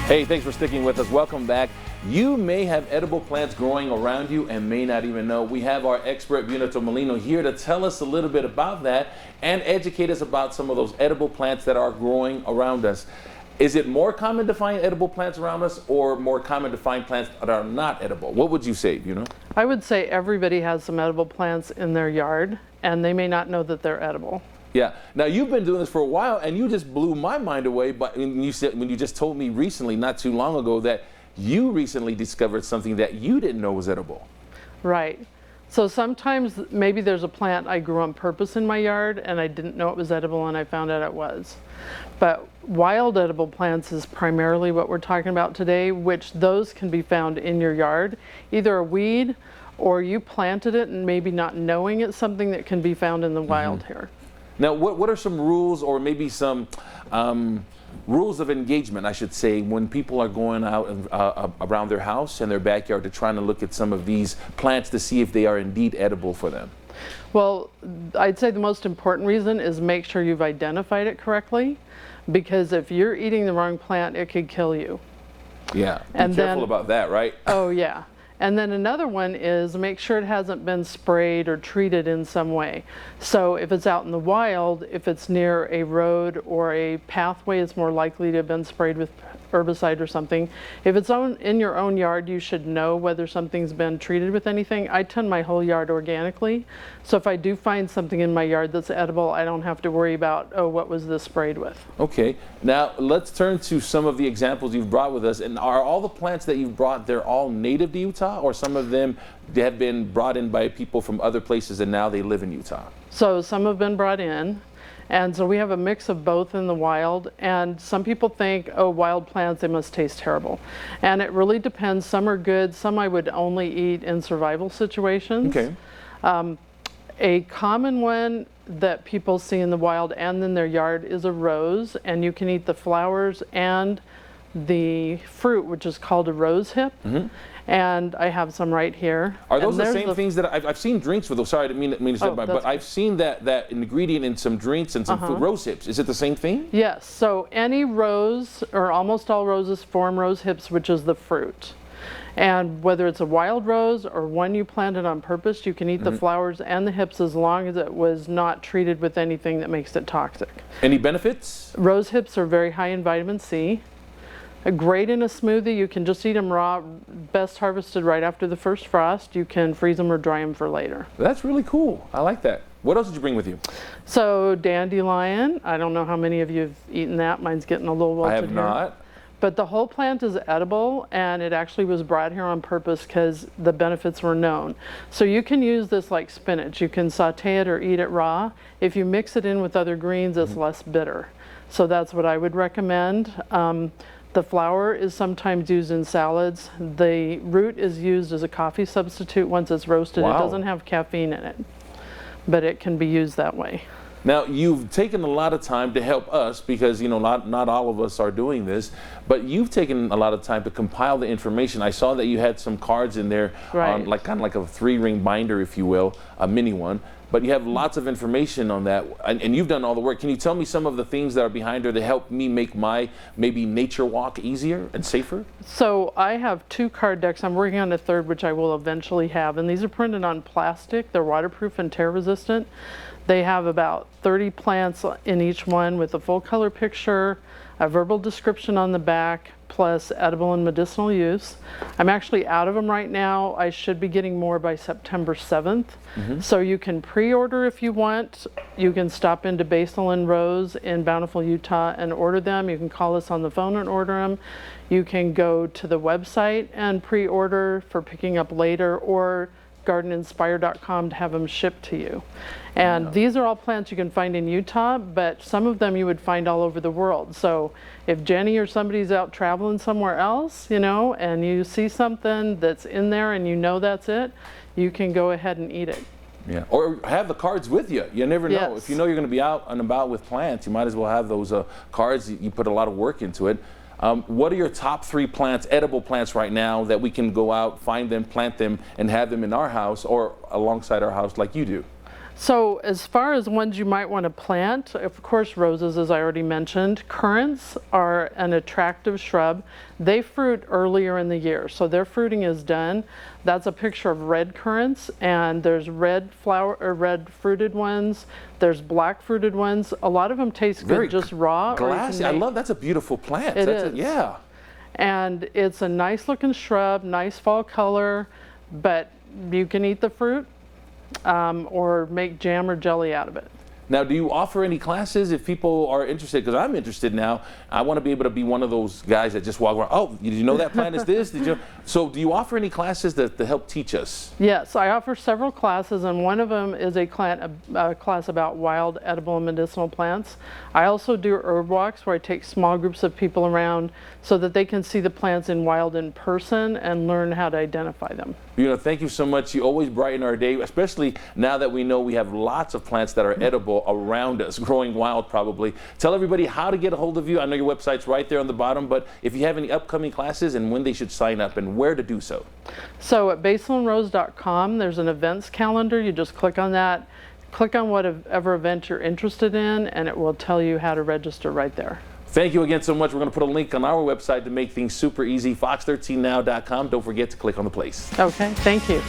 Hey, thanks for sticking with us. Welcome back. You may have edible plants growing around you and may not even know. We have our expert, Buenato Molino, here to tell us a little bit about that and educate us about some of those edible plants that are growing around us. Is it more common to find edible plants around us or more common to find plants that are not edible? What would you say, Buena? I would say everybody has some edible plants in their yard and they may not know that they're edible. Yeah. Now you've been doing this for a while, and you just blew my mind away. But when you just told me recently, not too long ago, that you recently discovered something that you didn't know was edible. Right. So sometimes maybe there's a plant I grew on purpose in my yard, and I didn't know it was edible, and I found out it was. But wild edible plants is primarily what we're talking about today, which those can be found in your yard, either a weed or you planted it and maybe not knowing it's something that can be found in the wild here. Now, what are some rules, or maybe some rules of engagement, I should say, when people are going out around their house and their backyard to trying to look at some of these plants to see if they are indeed edible for them? Well, I'd say the most important reason is make sure you've identified it correctly, because if you're eating the wrong plant, it could kill you. Yeah, be careful about that, right? Oh, yeah. And then another one is make sure it hasn't been sprayed or treated in some way. So if it's out in the wild, if it's near a road or a pathway, it's more likely to have been sprayed with herbicide or something. If it's in your own yard, you should know whether something's been treated with anything. I tend my whole yard organically. So if I do find something in my yard that's edible, I don't have to worry about, oh, what was this sprayed with? Okay. Now let's turn to some of the examples you've brought with us. And are all the plants that you've brought, they're all native to Utah, or some of them have been brought in by people from other places and now they live in Utah? So some have been brought in. And so we have a mix of both in the wild, and some people think, oh, wild plants, they must taste terrible. And it really depends. Some are good, some I would only eat in survival situations. Okay. A common one that people see in the wild and in their yard is a rose, and you can eat the flowers and the fruit, which is called a rose hip. And I have some right here. Are those the same things that I've seen drinks with? Sorry, I didn't mean to say that, but I've seen that ingredient in some drinks and some food, rose hips. Is it the same thing? Yes. So any rose, or almost all roses, form rose hips, which is the fruit. And whether it's a wild rose or one you planted on purpose, you can eat the flowers and the hips as long as it was not treated with anything that makes it toxic. Any benefits? Rose hips are very high in vitamin C. Great in a smoothie. You can just eat them raw, best harvested right after the first frost. You can freeze them or dry them for later. That's really cool. I like that. What else did you bring with you? So dandelion. I don't know how many of you have eaten that. Mine's getting a little wilted I have not. Here. But the whole plant is edible, and it actually was brought here on purpose because the benefits were known. So you can use this like spinach. You can saute it or eat it raw. If you mix it in with other greens, it's less bitter. So that's what I would recommend. The flower is sometimes used in salads. The root is used as a coffee substitute once it's roasted. Wow. It doesn't have caffeine in it, but it can be used that way. Now, you've taken a lot of time to help us because, you know, not all of us are doing this, but you've taken a lot of time to compile the information. I saw that you had some cards in there, right. Like kind of like a 3-ring binder, if you will, a mini one. But you have lots of information on that, and you've done all the work. Can you tell me some of the things that are behind her to help me make my maybe nature walk easier and safer? So I have 2 card decks. I'm working on a 3rd, which I will eventually have. And these are printed on plastic. They're waterproof and tear resistant. They have about 30 plants in each one with a full color picture, a verbal description on the back, plus edible and medicinal use. I'm actually out of them right now. I should be getting more by September 7th. So you can pre-order if you want. You can stop into Basil and Rose in Bountiful, Utah and order them. You can call us on the phone and order them. You can go to the website and pre-order for picking up later, or gardeninspire.com to have them shipped to you. And these are all plants you can find in Utah, but some of them you would find all over the world. So if Jenny or somebody's out traveling somewhere else, you know, and you see something that's in there and you know that's it, you can go ahead and eat it. Yeah, or have the cards with you. You never know. Yes. If you know you're going to be out and about with plants, you might as well have those cards. You put a lot of work into it. What are your top 3 plants, edible plants right now, that we can go out, find them, plant them, and have them in our house or alongside our house like you do? So as far as ones you might want to plant, of course roses, as I already mentioned. Currants are an attractive shrub. They fruit earlier in the year, so their fruiting is done. That's a picture of red currants, and there's red flower or red fruited ones. There's black fruited ones. A lot of them taste Very good just raw. or you can Glassy. I make- love that's a beautiful plant. It That's is. yeah. And it's a nice looking shrub, nice fall color, but you can eat the fruit or make jam or jelly out of it. Now, do you offer any classes if people are interested? Because I'm interested now. I want to be able to be one of those guys that just walk around. Oh, did you know that plant is this? Did you? So, do you offer any classes to help teach us? Yes, I offer several classes, and one of them is a class about wild, edible, and medicinal plants. I also do herb walks where I take small groups of people around so that they can see the plants in wild in person and learn how to identify them. Thank you so much. You always brighten our day, especially now that we know we have lots of plants that are edible around us, growing wild probably. Tell everybody how to get a hold of you. I know your website's right there on the bottom, but if you have any upcoming classes and when they should sign up and where to do so. So at basilandrose.com, there's an events calendar. You just click on that, click on whatever event you're interested in, and it will tell you how to register right there. Thank you again so much. We're going to put a link on our website to make things super easy, fox13now.com. Don't forget to click on the place. Okay, thank you.